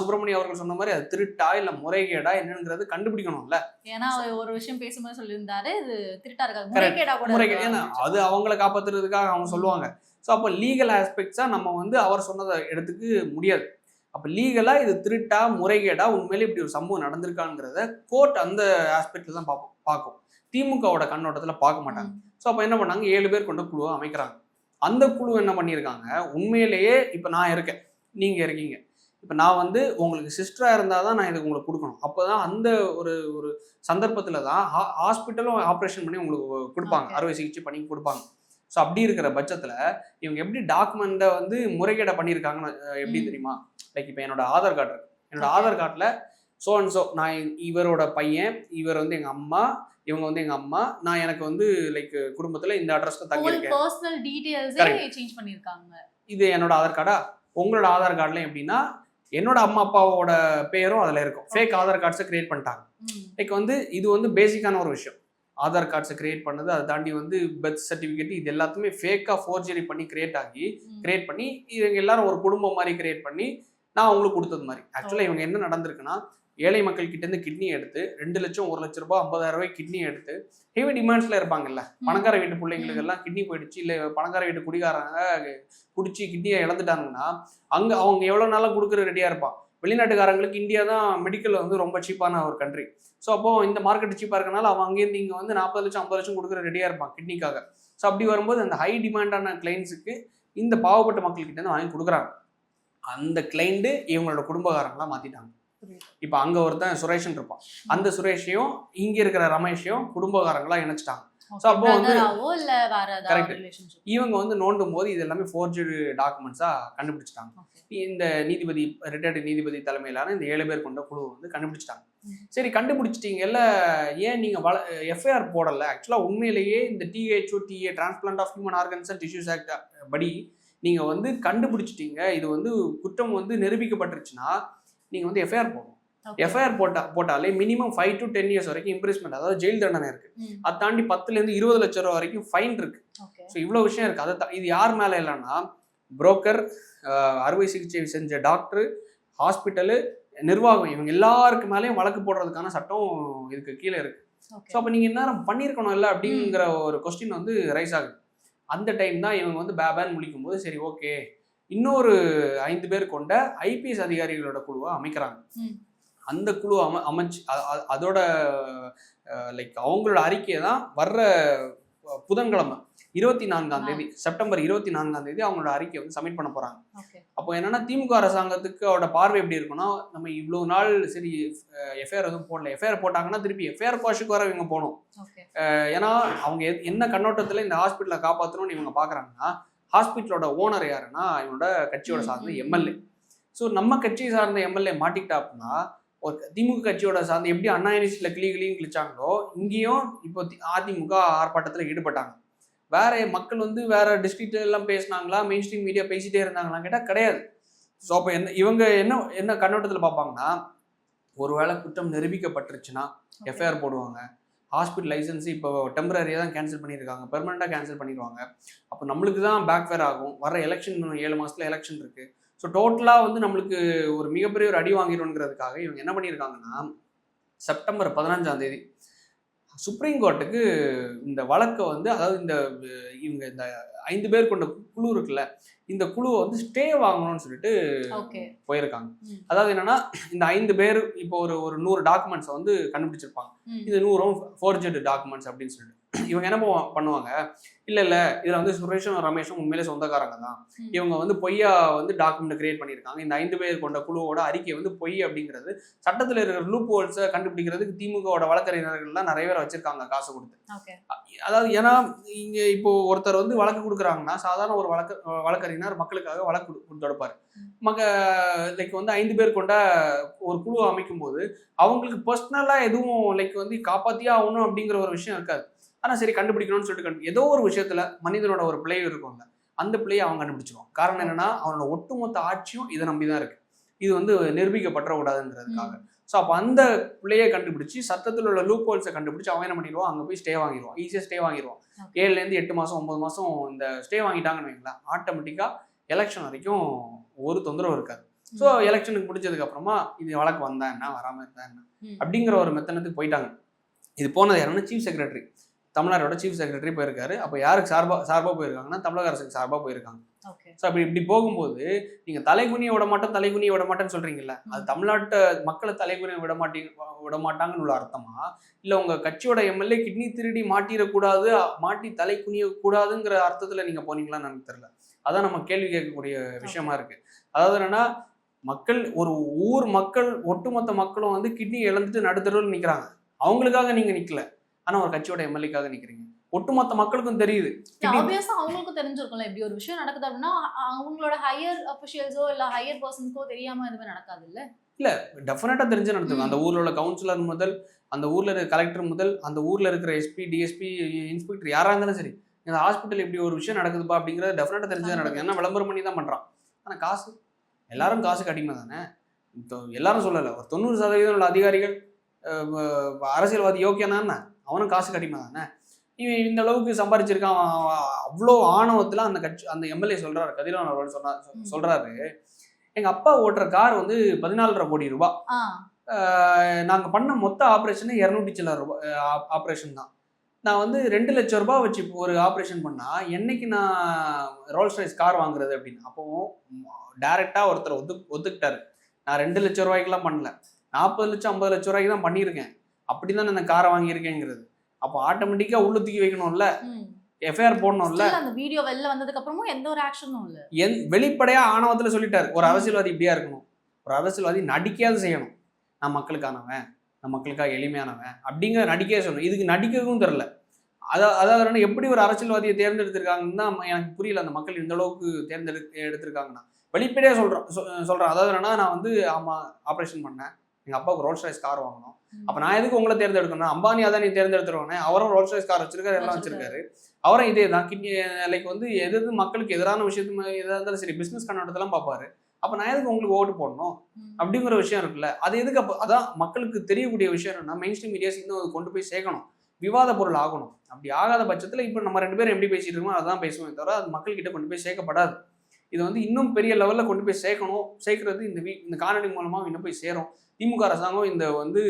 சுப்பிரமணியம் அவர்கள் சொன்ன மாதிரி அது திருட்டா இல்லை முறைகேடா என்னங்கிறது கண்டுபிடிக்கணும்ல. ஏன்னா ஒரு விஷயம் பேசும்போது சொல்லியிருந்தாரு, இது திருட்டா இருக்காது, முறைகேடா கூட முறைகேடு. ஏன்னா அது அவங்கள காப்பாற்றுறதுக்காக அவங்க சொல்லுவாங்க. ஸோ அப்போ லீகல் ஆஸ்பெக்ட்ஸாக நம்ம வந்து அவர் சொன்னதை எடுத்துக்க முடியாது. அப்போ லீகலாக இது திருட்டா முறைகேடா உண்மையிலே இப்படி ஒரு சம்பவம் நடந்திருக்காங்கிறத கோர்ட் அந்த ஆஸ்பெக்டில் தான் பார்க்கும். திமுகவோட கண்ணோட்டத்தில் பார்க்க மாட்டாங்க. ஸோ அப்போ என்ன பண்ணாங்க, 7 பேர் கொண்ட குழுவை அமைக்கிறாங்க. அந்த குழு என்ன பண்ணியிருக்காங்க, உண்மையிலேயே இப்போ நான் இருக்கேன், நீங்கள் இருக்கீங்க, இப்போ நான் வந்து உங்களுக்கு சிஸ்டராக இருந்தால் தான் நான் இதுக்கு உங்களுக்கு கொடுக்கணும். அப்போ தான் அந்த ஒரு ஒரு சந்தர்ப்பத்தில் தான் ஹாஸ்பிட்டலும் ஆப்ரேஷன் பண்ணி உங்களுக்கு கொடுப்பாங்க, அறுவை சிகிச்சை பண்ணி கொடுப்பாங்க. ஸோ அப்படி இருக்கிற பட்சத்தில் இவங்க எப்படி டாக்குமெண்ட்டை வந்து முறைகேடை பண்ணியிருக்காங்கன்னு எப்படி தெரியுமா? லைக் இப்போ என்னோட ஆதார் கார்டு இருக்கு. என்னோட ஆதார் கார்டில் ஸோ அண்ட் ஸோ நான் இவரோட பையன், இவர் வந்து எங்கள் அம்மா, இவங்க வந்து எங்கள் அம்மா, நான் எனக்கு வந்து லைக் குடும்பத்தில் இந்த அட்ரஸ்க்கு தங்கியிருக்கேன். பர்சனல் டீடைல்ஸே சேஞ்ச் பண்ணியிருக்காங்க. இது என்னோட ஆதார் கார்டா? உங்களோட ஆதார் கார்டுல எப்படின்னா என்னோட அம்மா அப்பாவோட பேரும் அதில் இருக்கும். ஃபேக் ஆதார் கார்ட்ஸை கிரியேட் பண்ணிட்டாங்க. லைக் வந்து இது வந்து பேசிக்கான ஒரு விஷயம். ஆதார் கார்ட்ஸை கிரியேட் பண்ணது, அதை தாண்டி வந்து பர்த் சர்டிஃபிகேட், இது எல்லாத்துமே ஃபேக்காக ஃபோர்ஜரி பண்ணி கிரியேட் பண்ணி இவங்க எல்லாரும் ஒரு குடும்பம் மாதிரி கிரியேட் பண்ணி நான் அவங்களுக்கு கொடுத்தது மாதிரி. ஆக்சுவலாக இவங்க என்ன நடந்திருக்குன்னா, ஏழை மக்கள் கிட்டேருந்து கிட்னி எடுத்து 2 லட்சம் 1 லட்ச ரூபாய் 50,000 ரூபாய் கிட்னி எடுத்து ஹெவி டிமாண்ட்ஸில் இருப்பாங்கல்ல, பணக்கார வீட்டு பிள்ளைங்களுக்கு எல்லாம் கிட்னி போயிடுச்சு, இல்லை பணக்கார வீட்டு குடிகாரங்க குடிச்சு கிட்னியை இழந்துட்டாங்கன்னா அங்கே அவங்க எவ்வளோ நாளாக கொடுக்குற ரெடியாக இருப்பான். வெளிநாட்டுக்காரங்களுக்கு இந்தியா தான் மெடிக்கல் வந்து ரொம்ப சீப்பான ஒரு கண்ட்ரி. ஸோ அப்போது இந்த மார்க்கெட் சீப்பாக இருக்கனால அவன் அங்கேருந்து இங்கே வந்து 40 லட்சம் 50 லட்சம் கொடுக்குற ரெடியாக இருப்பான் கிட்னிக்காக. ஸோ அப்படி வரும்போது அந்த ஹை டிமாண்டான கிளைண்ட்ஸுக்கு இந்த பாவப்பட்ட மக்கள்கிட்ட வாங்கி கொடுக்குறாங்க. அந்த கிளைண்ட்டு இவங்களோட குடும்பக்காரங்களாம் மாற்றிட்டாங்க. இப்போ அங்கே ஒருத்தன் சுரேஷன் இருப்பான், அந்த சுரேஷையும் இங்கே இருக்கிற ரமேஷையும் குடும்பக்காரங்களாம் இணைச்சிட்டாங்க. ஸோ அப்போ வந்து இவங்க வந்து நோண்டும் போது இது எல்லாமே ஃபோர்ஜரி டாக்குமெண்ட்ஸாக கண்டுபிடிச்சிட்டாங்க. இந்த நீதிபதி, ரிட்டையர்டு நீதிபதி தலைமையிலான இந்த 7 பேர் கொண்ட குழு வந்து கண்டுபிடிச்சிட்டாங்க. சரி கண்டுபிடிச்சிட்டீங்கல்ல, ஏன் நீங்கள் எஃப்ஐஆர் போடலை? ஆக்சுவலாக உண்மையிலேயே இந்த THOTA transplant of human organs and tissues act படி நீங்கள் வந்து கண்டுபிடிச்சிட்டீங்க, இது வந்து குற்றம் வந்து நிரூபிக்கப்பட்டுருச்சுன்னா நீங்கள் வந்து எஃப்ஐஆர் போடணும். எஃப்ஐஆர் போட்டாலே மினிமம் 5 to 10 years வரைக்கும் இம்ப்ரிஸ்மெண்ட், அதாவது ஜெயில் தண்டனை இருக்கு. அதை தாண்டி 10 to 20 லட்சம் ரூபா வரைக்கும் ஃபைன் இருக்கு. ஸோ இவ்வளோ விஷயம் இருக்கு. அதை இது யார் மேலே இல்லைன்னா புரோக்கர், அறுவை சிகிச்சை செஞ்ச டாக்டர், ஹாஸ்பிட்டலு, நிர்வாகம், இவங்க எல்லாருக்கு மேலேயும் வழக்கு போடுறதுக்கான சட்டம் இதுக்கு கீழே இருக்கு. ஸோ அப்போ நீங்கள் என்ன பண்ணியிருக்கணும் இல்லை அப்படிங்கிற ஒரு கொஸ்டின் வந்து ரைஸ் ஆகுது. அந்த டைம் தான் இவங்க வந்து பேபேன்னு முழிக்கும் போது சரி ஓகே, இன்னொரு 5 பேர் கொண்ட ஐபிஎஸ் அதிகாரிகளோட குழுவை அமைக்கிறாங்க. அந்த குழு அமைச்சு அதோட லைக் அவங்களோட அறிக்கையை தான் வர்ற புதன்கிழமை 24ஆம் தேதி, செப்டம்பர் 24ஆம் தேதி அவங்களோட அறிக்கையை வந்து சப்மிட் பண்ண போறாங்க. அப்போ என்னன்னா திமுக அரசாங்கத்துக்கு அவரோட பார்வை எப்படி இருக்குன்னா, நம்ம இவ்வளோ நாள் சரி எஃப்ஐஆர் எதுவும் போடல, எஃப்ஐஆர் போட்டாங்கன்னா திருப்பி எஃப்ஐஆர் கோஷுக்கு வர இவங்க போகணும். ஏன்னா அவங்க என்ன கண்ணோட்டத்தில் இந்த ஹாஸ்பிட்டலை காப்பாற்றணும்னு இவங்க பார்க்குறாங்கன்னா, ஹாஸ்பிட்டலோட ஓனர் யாருன்னா இவனோட கட்சியோட சார்ந்த எம்எல்ஏ. ஸோ நம்ம கட்சியை சார்ந்த எம்எல்ஏ மாட்டிக்கிட்டா அப்படின்னா, ஒரு திமுக கட்சியோட சார்ந்த எப்படி அண்ணா யூனிவர்சிட்டியில் கிளியும் கிழிச்சாங்களோ இங்கேயும் இப்போ அதிமுக ஆர்ப்பாட்டத்தில் ஈடுபட்டாங்க. வேற மக்கள் வந்து வேற டிஸ்ட்ரிக்ட் எல்லாம் பேசினாங்களா, மெயின் ஸ்ட்ரீம் மீடியா பேசிட்டே இருந்தாங்களா கேட்டால் கிடையாது. ஸோ அப்போ இவங்க என்ன கண்ணோட்டத்தில் பார்ப்பாங்கன்னா, ஒருவேளை குற்றம் நிரூபிக்கப்பட்டுருச்சுன்னா எஃப்ஐஆர் போடுவாங்க. ஹாஸ்பிட்டல் லைசன்ஸ் இப்போ டெம்பரரியாக தான் கேன்சல் பண்ணியிருக்காங்க, பெர்மனெண்ட்டாக கேன்சல் பண்ணிடுவாங்க. அப்போ நம்மளுக்கு தான் பேக்ஃபேர் ஆகும். வர எலெக்ஷன் 7 மாதத்தில் எலெக்ஷன் இருக்குது. ஸோ டோட்டலாக வந்து நம்மளுக்கு ஒரு மிகப்பெரிய ஒரு அடி வாங்கிடும்ங்கிறதுக்காக இவங்க என்ன பண்ணியிருக்காங்கன்னா, செப்டம்பர் 15ஆம் தேதி சுப்ரீம் கோர்ட்டுக்கு இந்த வழக்கை வந்து, அதாவது இவங்க இந்த 5 பேர் கொண்ட குழு இருக்குல்ல, இந்த குழுவை வந்து ஸ்டே வாங்கணும்னு சொல்லிட்டு போயிருக்காங்க. அதாவது என்னன்னா, இந்த 5 பேர் இப்போ ஒரு 100 டாக்குமெண்ட்ஸை வந்து கண்டுபிடிச்சிருப்பாங்க. இது 100 ஃபோர்ஜரி டாக்குமெண்ட்ஸ் அப்படின்னு சொல்லிட்டு இவங்க என்ன பண்ணுவாங்க, இல்லை இதில் வந்து சுரேஷும் ரமேஷும் உண்மையிலே சொந்தக்காரங்க தான், இவங்க வந்து பொய்யா வந்து டாக்குமெண்ட் கிரியேட் பண்ணியிருக்காங்க, இந்த 5 பேர் கொண்ட குழுவோட அறிக்கை வந்து பொய் அப்படிங்கிறது சட்டத்தில் இருக்கிற லூப் ஹோல்ஸை கண்டுபிடிக்கிறதுக்கு திமுகவோட வழக்கறிஞர்கள்லாம் நிறைய பேர் வச்சிருக்காங்க காசு கொடுத்து. அதாவது ஏன்னா இங்கே இப்போ ஒருத்தர் வந்து வழக்கு கொடுக்குறாங்கன்னா, சாதாரண ஒரு வழக்கறிஞர் மக்களுக்காக வழக்கு தொடுப்பார். லைக் வந்து 5 பேர் கொண்ட ஒரு குழு அமைக்கும் போது அவங்களுக்கு பர்சனலாக எதுவும் லைக் வந்து காப்பாற்றியே ஆகணும் அப்படிங்கிற ஒரு விஷயம் இருக்காது. ஆனால் சரி கண்டுபிடிக்கணும்னு சொல்லிட்டு ஏதோ ஒரு விஷயத்துல மனிதனோட ஒரு பிழை இருக்கும்ல, அந்த பிழையை அவன் கண்டுபிடிச்சிருவான். காரணம் என்னன்னா, அவனோட ஒட்டுமொத்த ஆட்சியும் இதை நம்பிதான் இருக்கு, இது வந்து நிரூபிக்கப்படக்கூடாதுன்றதுக்காக. ஸோ அப்போ அந்த பிள்ளையை கண்டுபிடிச்சி சட்டத்தில் உள்ள லூப் ஹோல்ஸை கண்டுபிடிச்சி அவன் என்ன பண்ணிடுவான், அங்கே போய் ஸ்டே வாங்கிடுவான், ஈஸியாக ஸ்டே வாங்கிடுவான். 7 to 8 மாதம் 9 மாதம் இந்த ஸ்டே வாங்கிட்டாங்கன்னு வைங்களேன், ஆட்டோமேட்டிக்காக எலெக்ஷன் வரைக்கும் ஒரு தொந்தரவு இருக்காது. ஸோ எலெக்ஷனுக்கு முடிச்சதுக்கு அப்புறமா இது வழக்கு வந்தா என்ன, வராமல் இருந்தா என்ன அப்படிங்கிற ஒரு மெத்தனத்துக்கு போயிட்டாங்க. இது போனது யாருன்னா சீஃப் செக்ரட்டரி, தமிழ்நாடோட சீஃப் செக்ரட்டரி போயிருக்காரு. அப்போ யாருக்கு சார்பாக போயிருக்காங்கன்னா, தமிழக அரசுக்கு சார்பாக போயிருக்காங்க. ஸோ இப்படி போகும்போது நீங்கள் தலைகுனியை விட மாட்டேன்னு சொல்றீங்கல்ல, அது தமிழ்நாட்டு மக்களை தலைகுனியை விட மாட்டாங்கன்னு உள்ள அர்த்தமா, இல்லை உங்கள் கட்சியோட எம்எல்ஏ கிட்னி திருடி மாட்டிடக்கூடாது, மாட்டி தலை குனியக்கூடாதுங்கிற அர்த்தத்தில் நீங்கள் போனீங்களான்னு எனக்கு தெரியல. அதான் நம்ம கேள்வி கேட்கக்கூடிய விஷயமா இருக்கு. அதாவது என்னன்னா, மக்கள் ஒரு ஊர் மக்கள் ஒட்டுமொத்த மக்களும் வந்து கிட்னி இழந்துட்டு நடுத்தருவில் நிற்கிறாங்க. அவங்களுக்காக நீங்க நிக்கல. ஆனா ஒரு கட்சியோட எம்எல்ஏக்காக நிக்கிறீங்க. ஒட்டுமொத்த மக்களுக்கும் தெரியுது. கிட்னி ஆப்வியஸா அவங்களுக்கும் தெரிஞ்சிருக்கும்ல இப்படி ஒரு விஷயம் நடக்குது அப்படின்னா அவங்களோட ஹையர் அபிஷியல்ஸோ இல்ல ஹையர் பர்சன்ஸ்க்கோ தெரியாம எதுவுமே நடக்காது இல்ல. இல்ல டெஃபினட்டா தெரிஞ்சு நடத்துங்க. அந்த ம். ஊர்ல உள்ள கவுன்சிலர் முதல், அந்த ஊர்ல இருக்கிற கலெக்டர் முதல், அந்த ஊர்ல இருக்கிற எஸ்பி, டிஎஸ்பி, இன்ஸ்பெக்டர் யாரா இருந்தாலும் சரி. இந்த ஹாஸ்பிட்டல் இப்படி ஒரு விஷயம் நடக்குதுப்பா அப்படிங்கிறது டெஃபினட்டா தெரிஞ்சு தான் நடக்கும். ஏன்னா விளம்பரம் பண்ணி தான் பண்றான். ஆனா காசு எல்லாரும் காசுக்கு அடிமை தானே. இப்போ எல்லாரும் சொல்லல. ஒரு 90% உள்ள அதிகாரிகள் அரசியல்வாதி யோக்கியனான்னு அவனும் காசுக்கு அடிமை தானே. இவன் இந்த அளவுக்கு சம்பாரிச்சிருக்கான். அவ்வளோ ஆணவத்துல அந்த கட்சி அந்த எம்எல்ஏ சொல்றாரு, கதிரவன் அவர்கள் சொல்றாரு, எங்க அப்பா ஓட்டுற கார் வந்து 14.5 கோடி ரூபாய். ஆ. நாங்க பண்ண மொத்த ஆப்ரேஷன் 200 சில்லற ரூபாய் ஆப்ரேஷன் தான். நான் வந்து 2 லட்சம் ரூபாய் வச்சு ஒரு ஆப்ரேஷன் பண்ணா என்னைக்கு நான் ரோல்ஸ் ராய்ஸ் கார் வாங்குறது அப்படின்னு. அப்போ டைரக்டா ஒருத்தர் ஒத்துக்கிட்டாரு. நான் 2 லட்சம் ரூபாய்க்குலாம் பண்ணல, 40 லட்சம் 50 லட்சம் ரூபாய்க்கு தான் பண்ணியிருக்கேன். அப்படிதான் அந்த காரை வாங்கியிருக்கேங்கிறது. அப்போ ஆட்டோமேட்டிக்கா உள்ள தூக்கி வைக்கணும்ல, எஃப்ஐஆர் போடணும்ல. அந்த வீடியோ வெளில வந்ததுக்கு அப்புறமும் எந்த ஒரு ஆக்ஷனும் இல்ல. வெளிப்படையா ஆணவத்துல சொல்லிட்டாரு, ஒரு அரசியல்வாதி இப்படியா இருக்கணும், ஒரு அரசியல்வாதி நடிக்கையாவது செய்யணும். நான் மக்களுக்கானவன், நான் மக்களுக்காக எளிமையானவன் அப்படிங்கிற நடிக்கையா சொல்லணும். இதுக்கு நடிக்கவும் தெரியல. அதாவது எப்படி ஒரு அரசியல்வாதியை தேர்ந்தெடுத்திருக்காங்கன்னு தான் எனக்கு புரியல. அந்த மக்கள் இந்த அளவுக்கு எடுத்திருக்காங்கன்னா வெளிப்படையா சொல்றேன். அதாவது என்னன்னா, நான் வந்து ஆமா ஆப்ரேஷன் பண்ணேன், எங்க அப்பாவுக்கு ரோல்ஸ் ராய்ஸ் கார் வாங்கணும். அப்ப நான் எதுக்கு உங்களை தேர்ந்தெடுக்கணும்? அம்பானி அதானி தேர்ந்தெடுத்துருவானே, அவரும் ரோல்ஸ் ராய்ஸ் கார் வச்சிருக்காரு, எல்லாம் வச்சிருக்காரு. அவரும் இதே தான் கிட்னி லைக் வந்து எது மக்களுக்கு எதிரான விஷயத்து எதாக இருந்தாலும் சரி பிசினஸ் கண்ணோட்டத்தெல்லாம் பார்ப்பாரு. அப்ப நான் எதுக்கு உங்களுக்கு ஓட்டு போடணும் அப்படிங்கிற விஷயம் இருக்குல்ல. அது எதுக்கு? அப்போ அதான் மக்களுக்கு தெரியக்கூடிய விஷயம் என்னன்னா, மெயின் ஸ்ட்ரீம் மீடியாஸ் இன்னும் கொண்டு போய் சேர்க்கணும், விவாத பொருள் ஆகணும். அப்படி ஆகாத பட்சத்தில் இப்போ நம்ம 2 பேரும் எப்படி பேசிட்டு இருக்கோம் அதான் பேசுவோமே தவிர அது மக்கள்கிட்ட கொண்டு போய் சேர்க்கப்படாது. இது வந்து இன்னும் பெரிய லெவலில் கொண்டு போய் சேர்க்கணும். சேர்க்கறது இந்த காணொலி மூலமாக இன்னும் போய் சேரும். திமுக அரசாங்கம் இந்த வந்து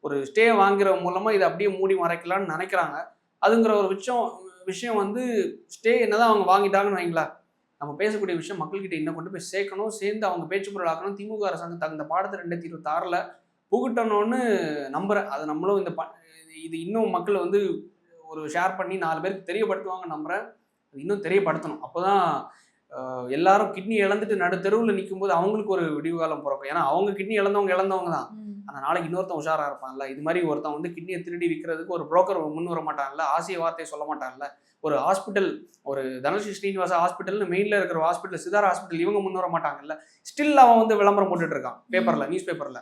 ஒரு ஸ்டே வாங்குற மூலமா இதை அப்படியே மூடி மறைக்கலாம்னு நினைக்கிறாங்க. அதுங்கிற ஒரு விஷயம் வந்து ஸ்டே என்னதான் அவங்க வாங்கிட்டாங்கன்னு வைங்களா, நம்ம பேசக்கூடிய விஷயம் மக்கள்கிட்ட இன்னும் கொண்டு போய் சேர்க்கணும், சேர்ந்து அவங்க பேச்சு பொருள் ஆக்கணும். திமுக அரசாங்கம் தகுந்த பாடத்தை 2026 புகுட்டணும்னு நம்புறேன். அது நம்மளும் இது இன்னும் மக்கள் வந்து ஒரு ஷேர் பண்ணி 4 பேருக்கு தெரியப்படுத்துவாங்க நம்புறேன். இன்னும் தெரியப்படுத்தணும். அப்போதான் எல்லாரும் கிட்னி இழந்துட்டு நடுத்தெருவில் நிற்கும் போது அவங்களுக்கு ஒரு விடிவு காலம் பிறக்கும். ஏன்னா அவங்க கிட்னி இழந்தவங்க தான். அந்த நாளைக்கு இன்னொருத்தன் உஷாரா இருப்பான்ல. இது மாதிரி ஒருத்தன் வந்து கிட்னியை திருடி விற்கிறதுக்கு ஒரு புரோக்கர் முன் வர மாட்டான்ல, ஆசைய வார்த்தையை சொல்ல மாட்டான்ல. ஒரு ஹாஸ்பிட்டல், ஒரு தனஸ்ரீ ஸ்ரீனிவாசா ஹாஸ்பிட்டல்னு மெயின்ல இருக்கிற ஹாஸ்பிட்டல், சிதாரா ஹாஸ்பிட்டல், இவங்க முன் வர மாட்டாங்கல்ல. ஸ்டில் அவன் வந்து விளம்பரம் போட்டுட்டு இருக்கான் பேப்பர்ல, நியூஸ் பேப்பர்ல.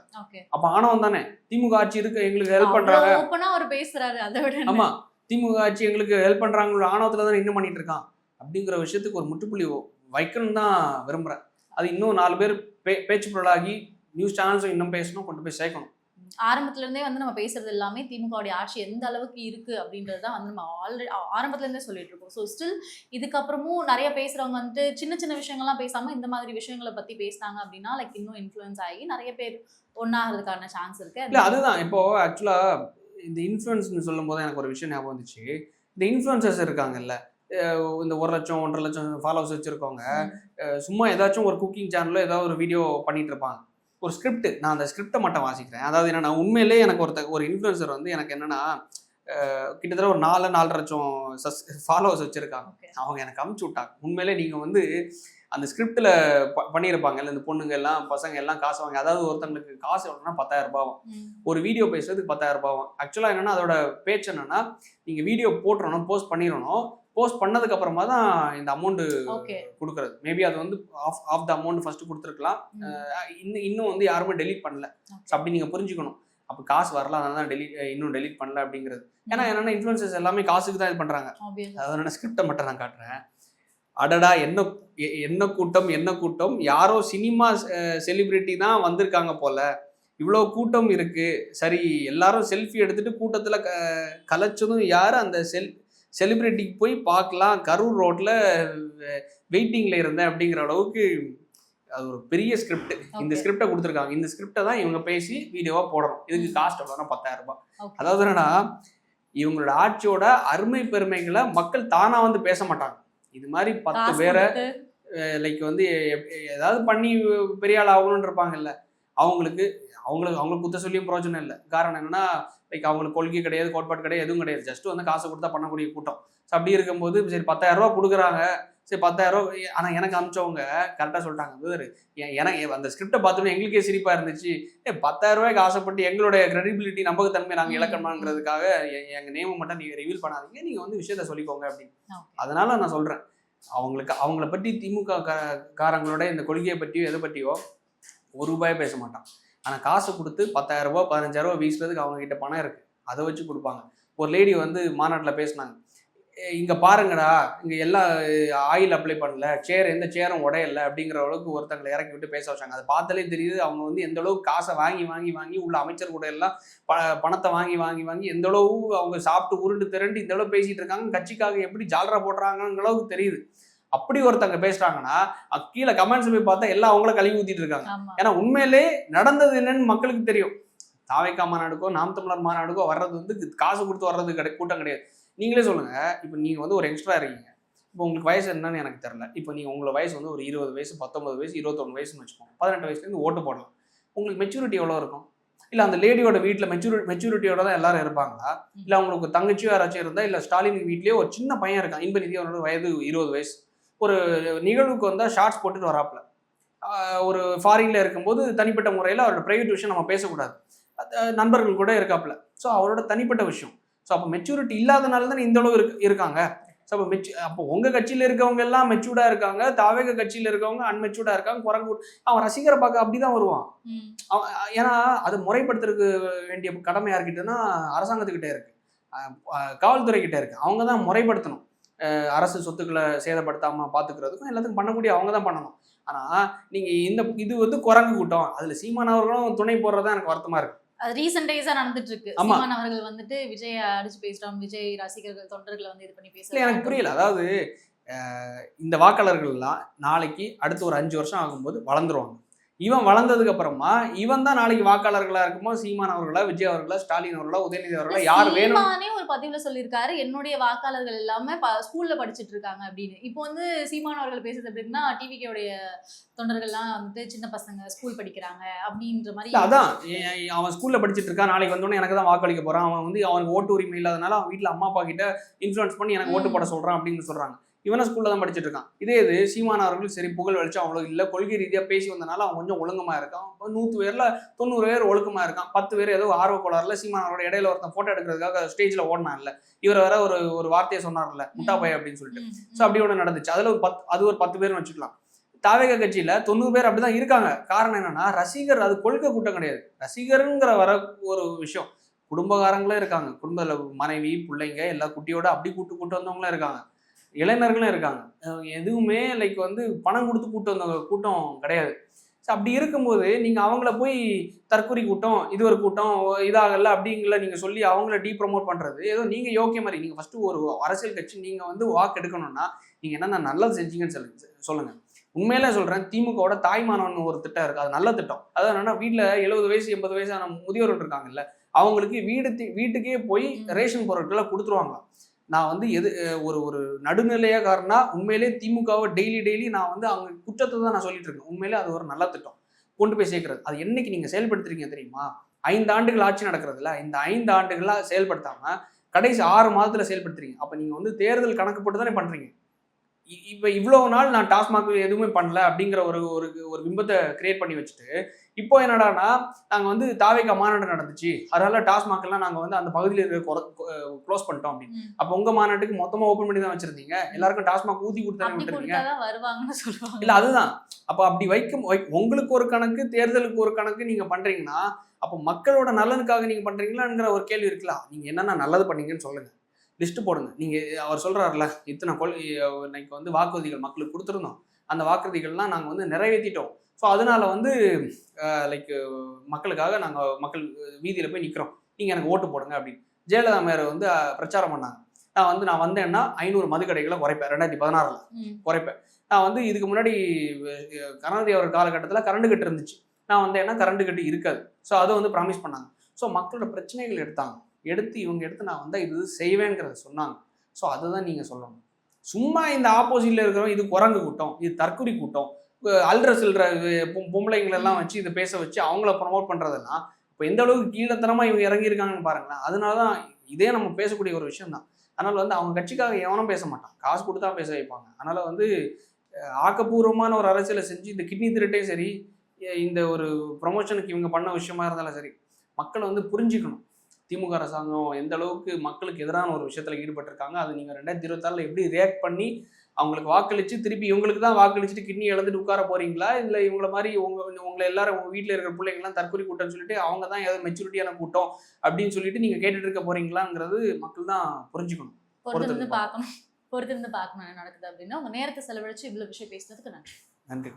அப்ப ஆனவன் தானே திமுக ஆட்சி இருக்கு, எங்களுக்கு ஹெல்ப் பண்றாங்க. அவர் பேசுறாரு அதை விட. ஆமா, திமுக ஆட்சி எங்களுக்கு ஹெல்ப் பண்றாங்க ஆணவத்துல தானே இன்னும் பண்ணிட்டு இருக்கான். அப்படிங்கிற விஷயத்துக்கு ஒரு முற்றுப்புள்ளி வைக்கணும்னு தான் விரும்புறேன். அது இன்னும் 4 பேர் பேச்சு பொருளாகி நியூஸ் சேனல்ஸும் இன்னும் பேசணும், கொண்டு போய் சேர்க்கணும். ஆரம்பத்துல இருந்தே வந்து நம்ம பேசுறது எல்லாமே திமுகவுடைய ஆட்சி எந்த அளவுக்கு இருக்கு அப்படின்றது தான் வந்து நம்ம ஆல்ரெடி ஆரம்பத்துல இருந்தே சொல்லிட்டு இருக்கோம். ஸோ ஸ்டில் இதுக்கப்புறமும் நிறைய பேசுறவங்க வந்துட்டு சின்ன சின்ன விஷயங்கள்லாம் பேசாம இந்த மாதிரி விஷயங்களை பத்தி பேசினாங்க அப்படின்னா லைக் இன்னும் இன்ஃப்ளூயன்ஸ் ஆகி நிறைய பேர் ஒன்னாகிறதுக்கான சான்ஸ் இருக்கு. இல்லை அதுதான் இப்போ ஆக்சுவலா இந்த இன்ஃப்ளூயன்ஸ்னு சொல்லும் போது எனக்கு ஒரு விஷயம் ஞாபகம் வந்துச்சு. இந்த இன்ஃப்ளூயன்சர்ஸ் இருக்காங்கல்ல, இந்த 1 லட்சம் 1.5 லட்சம் ஃபாலோவர்ஸ் வச்சிருக்கவங்க, சும்மா ஏதாச்சும் ஒரு குக்கிங் சேனல்ல ஏதாவது ஒரு வீடியோ பண்ணிட்டு இருப்பாங்க. ஒரு ஸ்கிரிப்ட், நான் அந்த ஸ்கிரிப்டை மட்டும் வாசிக்கிறேன். அதாவது என்னன்னா, உண்மையிலே எனக்கு ஒரு இன்ஃப்ளூயன்சர் வந்து எனக்கு என்னன்னா கிட்டத்தட்ட ஒரு 4.5 லட்சம் ஃபாலோவர்ஸ் வச்சிருக்காங்க. அவங்க எனக்கு அமுச்சு விட்டாங்க. உண்மையிலே நீங்க வந்து அந்த ஸ்கிரிப்டில் பண்ணியிருப்பாங்கல்ல, இந்த பொண்ணுங்க எல்லாம் பசங்க எல்லாம் காசு வாங்க, அதாவது ஒருத்தங்களுக்கு காசு எவ்வளோனா 10,000 ரூபாவும், ஒரு வீடியோ பேசுறதுக்கு 10,000 ரூபாவும். ஆக்சுவலாக என்னன்னா அதோட பேச்சு என்னன்னா, நீங்க வீடியோ போட்டுறணும், போஸ்ட் பண்ணிடணும், போஸ்ட் பண்ணதுக்கு அப்புறமா தான் இந்த அமௌண்ட் கொடுக்கறது. மேபி அது வந்து ஆஃப் த அமௌண்ட் ஃபர்ஸ்ட் கொடுத்துருக்கலாம். இன்னும் வந்து யாருமே டெலீட் பண்ணல. அப்படி நீங்க புரிஞ்சுக்கணும். அப்போ காசு வரல, அதனால தான் இன்னும் டெலீட் பண்ணல அப்படிங்கிறது. ஏன்னா என்னன்னா இன்ஃப்ளூயன்சர்ஸ் எல்லாமே காசுக்கு தான் இது பண்றாங்க. அதனால ஸ்கிரிப்டை மட்டும் நான் காட்டுறேன். அடடா என்ன கூட்டம், யாரோ சினிமா செலிபிரிட்டி தான் வந்திருக்காங்க போல, இவ்வளோ கூட்டம் இருக்கு. சரி, எல்லாரும் செல்ஃபி எடுத்துட்டு கூட்டத்துல கலைச்சதும் யாரு, அந்த செலிபிரிட்டிக்கு போய் பார்க்கலாம், கரூர் ரோட்ல வெயிட்டிங்ல இருந்தேன் அப்படிங்கிற அளவுக்கு அது ஒரு பெரிய ஸ்கிரிப்ட். இந்த ஸ்கிரிப்டை கொடுத்துருக்காங்க. இந்த ஸ்கிரிப்டை தான் இவங்க பேசி வீடியோவா போடணும். இதுக்கு காஸ்ட் எவ்வளோனா 10,000 ரூபாய். அதாவது என்னன்னா, இவங்களோட ஆட்சியோட அருமை பெருமைகளை மக்கள் தானா வந்து பேச மாட்டாங்க. இது மாதிரி 10 பேரை லைக் வந்து ஏதாவது பண்ணி பெரிய ஆள் ஆகணும்னு இருப்பாங்கல்ல, அவங்களுக்கு குத்த சொல்லியும் பிரயோஜனம் இல்லை. காரணம் என்னன்னா, லைக் அவங்களுக்கு கொள்கை கிடையாது, கோட்பாடு கிடையாது, எதுவும் கிடையாது. ஜஸ்ட் வந்து காசு கொடுத்தா பண்ணக்கூடிய கூட்டம். ஸோ அப்படி இருக்கும்போது சரி 10,000 ரூபா கொடுக்குறாங்க, சரி 10,000. ஆனா எனக்கு அனுப்பிச்சவங்க கரெக்டா சொல்லிட்டாங்க, எனக்கு அந்த ஸ்கிரிப்டை பார்த்தோன்னே எங்களுக்கே சிரிப்பா இருந்துச்சு. 10,000 ரூபாய்க்கு ஆசைப்பட்டு எங்களுடைய கிரெடிபிலிட்டி நம்பகத்தன்மை நாங்க இழக்கணும்ன்றதுக்காக எங்க நேம் மட்டும் நீங்க ரிவீல் பண்ணாதீங்க, நீங்க வந்து விஷயத்த சொல்லிக்கோங்க அப்படின்னு. அதனால நான் சொல்றேன், அவங்கள பற்றி திமுக காரங்களோட இந்த கொள்கையை பற்றியோ எதை பற்றியோ ஒரு ரூபாயே பேச மாட்டான். ஆனா காசு கொடுத்து 10,000 ரூபாய் 15,000 ரூபாய் வீசுறதுக்கு அவங்க கிட்ட பணம் இருக்கு, அதை வச்சு கொடுப்பாங்க. ஒரு லேடி வந்து மாநாட்டில் பேசினாங்க, இங்க பாருங்கடா, இங்க எல்லாம் ஆயில் அப்ளை பண்ணல, எந்த சேரும் உடையல அப்படிங்கிற அளவுக்கு ஒருத்தங்களை இறக்கி விட்டு பேச வச்சாங்க. அதை பார்த்தாலே தெரியுது அவங்க வந்து எந்த அளவுக்கு காசை வாங்கி வாங்கி வாங்கி உள்ள அமைச்சர் கூட எல்லாம் பணத்தை வாங்கி வாங்கி வாங்கி எந்த அளவு அவங்க சாப்பிட்டு உருண்டு திரண்டு இந்த அளவு பேசிட்டு இருக்காங்க, கட்சிக்காக எப்படி ஜாலரா போடுறாங்கிற அளவுக்கு தெரியுது. அப்படி ஒருத்தங்க பேசுறாங்கன்னா கீழே கமெண்ட்ஸ் போய் பார்த்தா எல்லாம் அவங்கள கழுவி ஊத்திட்டு இருக்காங்க. ஏன்னா உண்மையிலே நடந்தது என்னன்னு மக்களுக்கு தெரியும். தாவேகா மாநாடுக்கோ நாம் தமிழர் மாநாடுக்கோ வர்றது வந்து காசு கொடுத்து வர்றது கூட்டம் கிடையாது. நீங்களே சொல்லுங்க, இப்போ நீங்க வந்து ஒரு எக்ஸ்ட்ரா இருக்கீங்க, இப்போ உங்களுக்கு வயசு என்னன்னு எனக்கு தெரியல, இப்போ நீங்க உங்களோட வயசு வந்து ஒரு 20 வயசு 19 வயசு 21 வயசுன்னு வச்சுக்கோங்க, 18 வயசுலேருந்து ஓட்டு போடலாம். உங்களுக்கு மெச்சூரிட்டி எவ்வளோ இருக்கும்? இல்லை அந்த லேடியோட வீட்டில் மெச்சூரிட்டியோட தான் எல்லாரும் இருப்பாங்களா? இல்லை அவங்களுக்கு தங்கச்சியோ யாராச்சும் இருந்தால், இல்லை ஸ்டாலின் வீட்லேயே ஒரு சின்ன பையன் இருக்கான், இன்பநிதி, அவனோட வயது 20 வயசு, ஒரு நிகழ்வுக்கு வந்தால் ஷார்ட்ஸ் போட்டுட்டு வராப்புல, ஒரு ஃபாரின்ல இருக்கும்போது தனிப்பட்ட முறையில் அவரோட பிரைவேட் விஷயம் நம்ம பேசக்கூடாது, நண்பர்கள் கூட இருக்காப்புல. ஸோ அவரோட தனிப்பட்ட விஷயம். ஸோ அப்போ மெச்சூரிட்டி இல்லாதனால தான் இந்த அளவு இருக்காங்க. ஸோ அப்போ உங்கள் கட்சியில் இருக்கவங்க எல்லாம் மெச்சூர்டாக இருக்காங்க, தாவேக கட்சியில் இருக்கவங்க அன்மெச்சூர்டாக இருக்காங்க. குரங்கு அவன் ரசிகரை பார்க்க அப்படி தான் வருவான். ஏன்னா அதை முறைப்படுத்துறதுக்கு வேண்டிய கடமை யார்கிட்டனா அரசாங்கத்துக்கிட்டே இருக்கு, காவல்துறை கிட்டே இருக்கு. அவங்க தான் முறைப்படுத்தணும். அரசு சொத்துக்களை சேதப்படுத்தாமல் பார்த்துக்கிறதுக்கும் எல்லாத்துக்கும் பண்ணக்கூடிய அவங்க தான் பண்ணணும். ஆனால் நீங்கள் இது வந்து குரங்கு கூட்டம், அதில் சீமான் அவர்களும் துணை போடுறதா எனக்கு வருத்தமாக இருக்கு. அது ரீசன்ட் டேஸா நடந்துட்டு இருக்கு. சீமான் அவர்கள் வந்துட்டு விஜய் அடிச்சு பேசுறாங்க, விஜய் ரசிகர்கள் தொண்டர்களை வந்து இது பண்ணி பேசுறாங்க. எனக்கு புரியல. அதாவது இந்த வாக்காளர்கள்லாம் நாளைக்கு அடுத்து ஒரு 5 வருஷம் ஆகும்போது வளர்ந்துருவாங்க. இவன் வளர்ந்ததுக்கு அப்புறமா இவன் தான் நாளைக்கு வாக்காளர்களா இருக்குமோ, சீமான் அவர்களா, விஜய் அவர்களா, ஸ்டாலின் அவர்களா, உதயநிதி அவர்களா, யார் வேணும்? சீமானே ஒரு பதிவுல சொல்லியிருக்காரு, என்னுடைய வாக்காளர்கள் எல்லாமே ஸ்கூல்ல படிச்சுட்டு இருக்காங்க அப்படின்னு. இப்போ வந்து சீமான் அவர்கள் பேசுறது எப்படின்னா, டிவிகேவுடைய தொண்டர்கள்லாம் வந்துட்டு சின்ன பசங்க ஸ்கூல் படிக்கிறாங்க அப்படின்ற மாதிரி. அதான் அவன் ஸ்கூல்ல படிச்சுட்டு இருக்கான், நாளைக்கு வந்தோடனே எனக்கு தான் வாக்களிக்க போறான், அவன் வந்து அவனுக்கு ஓட்டு உரிமை இல்லாதனால அவன் வீட்டுல அம்மா அப்பா கிட்ட இன்ஃபுளுன்ஸ் பண்ணி எனக்கு ஓட்டு போட சொல்றான் அப்படின்னு சொல்றாங்க. இவனை ஸ்கூல்ல தான் படிச்சுட்டு இருக்கான். இதே இது சீமான் அவர்கள் சரி புகழ் வலிச்சு அவ்வளோ இல்லை, கொள்கை ரீதியாக பேசி வந்தனால அவன் கொஞ்சம் ஒழுங்கமா இருக்கான். 100 பேர்ல 90 பேர் ஒழுக்கமா இருக்கான், 10 பேர் ஏதோ ஆர்வ கோளாறுல சீமான் அவரோட இடையில ஒருத்தன் போட்டோ எடுக்கிறதுக்காக ஸ்டேஜ்ல ஓடினான் இல்லை, இவர் வேற ஒரு வார்த்தையை சொன்னார்ல, முட்டா பைய அப்படின்னு சொல்லிட்டு. ஸோ அப்படி ஒன்று நடந்துச்சு. அதுல ஒரு 10 பேர்னு வச்சுக்கலாம். தாவேக கட்சியில 90 பேர் அப்படிதான் இருக்காங்க. காரணம் என்னன்னா, ரசிகர், அது கொள்கை கூட்டம் கிடையாது, ரசிகருங்கிற வர ஒரு விஷயம். குடும்பக்காரங்களும் இருக்காங்க, குடும்பத்துல மனைவி பிள்ளைங்க எல்லா குட்டியோட அப்படி கூட்டு வந்தவங்களும் இருக்காங்க, இளைஞர்களும் இருக்காங்க. எதுவுமே லைக் வந்து பணம் கொடுத்து கூட்டு வந்த கூட்டம் கிடையாது. ஸோ அப்படி இருக்கும்போது நீங்கள் அவங்கள போய் தற்கொலை கூட்டம், இது ஒரு கூட்டம் இதாகல அப்படிங்கிற நீங்கள் சொல்லி அவங்கள ப்ரமோட் பண்ணுறது ஏதோ நீங்கள் யோக்கிய மாதிரி. நீங்கள் ஃபஸ்ட்டு ஒரு அரசியல் கட்சி நீங்கள் வந்து வாக்கு எடுக்கணும்னா நீங்கள் என்னென்ன நல்லது செஞ்சீங்கன்னு சொல்லுங்கள். உண்மையிலே சொல்கிறேன், திமுகவோட தாய்மானவன் ஒரு திட்டம் இருக்குது, அது நல்ல திட்டம். அதாவது என்னன்னா, வீட்டில் 70 வயசு 80 வயசான முதியோர்கள் இருக்காங்கல்ல, அவங்களுக்கு வீட்டுக்கே போய் ரேஷன் பொருட்களை கொடுத்துருவாங்க. நான் வந்து ஒரு நடுநிலையாக காரணா உண்மையிலே திமுகவை டெய்லி நான் வந்து அவங்க குற்றத்தை தான் நான் சொல்லிட்டு இருக்கேன். உண்மையிலே அது ஒரு நல்ல திட்டம் கொண்டு போய் சேர்க்கறது. அது என்னைக்கு நீங்கள் செயல்படுத்துறீங்க தெரியுமா? 5 ஆண்டுகள் ஆட்சி நடக்கிறதுல இந்த 5 ஆண்டுகளாக செயல்படுத்தாமல் கடைசி 6 மாதத்தில் செயல்படுத்துறீங்க. அப்போ நீங்கள் வந்து தேர்தல் கணக்கு போட்டு தானே பண்ணுறீங்க. இப்போ இவ்வளோ நாள் நான் டாஸ்மாக் எதுவுமே பண்ணல அப்படிங்கிற ஒரு பிம்பத்தை கிரியேட் பண்ணி வச்சுட்டு, இப்போ என்னடானா நாங்கள் வந்து தாவேகா மாநாடு நடந்துச்சு, அதனால டாஸ்மாக் எல்லாம் நாங்கள் வந்து அந்த பகுதியில் இருக்க க்ளோஸ் பண்ணிட்டோம் அப்படின்னு. அப்போ உங்கள் மாநாட்டுக்கு மொத்தமாக ஓப்பன் பண்ணி தான் வச்சிருந்தீங்க, எல்லாருக்கும் டாஸ்மாக் ஊற்றி கொடுத்தாங்க விட்டுருக்கீங்க. இல்லை அதுதான். அப்போ அப்படி உங்களுக்கு ஒரு கணக்கு, தேர்தலுக்கு ஒரு கணக்கு நீங்கள் பண்ணுறீங்கன்னா, அப்போ மக்களோட நலனுக்காக நீங்கள் பண்ணுறீங்களாங்கிற ஒரு கேள்வி இருக்குல்ல. நீங்கள் என்னென்ன நல்லது பண்ணீங்கன்னு சொல்லுங்கள், லிஸ்ட்டு போடுங்க. நீங்கள் அவர் சொல்கிறாருல, இத்தனை இன்னைக்கு வந்து வாக்குறுதிகள் மக்களுக்கு கொடுத்துருந்தோம், அந்த வாக்குறுதிகள்லாம் நாங்கள் வந்து நிறைவேற்றிட்டோம். ஸோ அதனால வந்து லைக் மக்களுக்காக மக்கள் வீதியில் போய் நிற்கிறோம், நீங்கள் எனக்கு ஓட்டு போடுங்க அப்படின்னு ஜெயலலிதா மேயர் வந்து பிரச்சாரம் பண்ணாங்க. நான் வந்தேன்னா 500 மதுக்கடைகளை குறைப்பேன், 2016 குறைப்பேன். நான் வந்து இதுக்கு முன்னாடி கருணாநிதி அவர் காலகட்டத்தில் கரண்ட் கட்டு இருந்துச்சு, நான் வந்தேன்னா கரண்ட் கட்டு இருக்காது. ஸோ அதை வந்து ப்ராமிஸ் பண்ணாங்க. ஸோ மக்களோட பிரச்சனைகள் இவங்க எடுத்து நான் வந்தால் இது செய்வேங்கிறத சொன்னாங்க. ஸோ அதை தான் நீங்கள் சொல்லணும். சும்மா இந்த ஆப்போசிட்டில் இருக்கிறவங்க இது குரங்கு கூட்டம், இது தற்கொலை கூட்டம், அல்ற சில்ற பொம்பளைங்களெல்லாம் வச்சு இதை பேச வச்சு அவங்கள ப்ரமோட் பண்ணுறதெல்லாம் இப்போ எந்த அளவுக்கு கீழத்தனமாக இவங்க இறங்கியிருக்காங்கன்னு பாருங்களேன். அதனால தான் இதே நம்ம பேசக்கூடிய ஒரு விஷயம் தான். அதனால் வந்து அவங்க கட்சிக்காக எவனும் பேச மாட்டான், காசு கொடுத்தா பேச வைப்பாங்க. அதனால் வந்து ஆக்கப்பூர்வமான ஒரு அரசியலை செஞ்சு இந்த கிட்னி திருட்டையும் சரி, இந்த ஒரு ப்ரொமோஷனுக்கு இவங்க பண்ண விஷயமா இருந்தாலும் சரி, மக்களை வந்து புரிஞ்சுக்கணும். திமுக அரசாங்கம் எந்த அளவுக்கு மக்களுக்கு எதிரான ஒரு விஷயத்தில் ஈடுபட்டிருக்காங்க, அது நீங்கள் 2026 எப்படி ரியாக்ட் பண்ணி அவங்களுக்கு வாக்களித்து திருப்பி இவங்களுக்கு தான் வாக்களிச்சுட்டு கிட்னி இழந்துட்டு உட்கார போறீங்களா, இல்லை இவங்கள மாதிரி உங்களை எல்லாரும் உங்கள் வீட்டில் இருக்கிற பிள்ளைங்கள்லாம் தற்கொலை கூட்டம்னு சொல்லிட்டு அவங்க தான் ஏதாவது மெச்சூரிட்டியான கூட்டம் அப்படின்னு சொல்லிட்டு நீங்கள் கேட்டுட்டு இருக்க போறீங்களாங்கிறது மக்கள் தான் புரிஞ்சுக்கணும். பொறுத்திருந்து பார்க்கணும் என்ன நடக்குது அப்படின்னு. உங்க நேரத்தை செலவழிச்சு இவ்வளவு விஷயம் பேசுனதுக்கு நன்றி. நன்றி.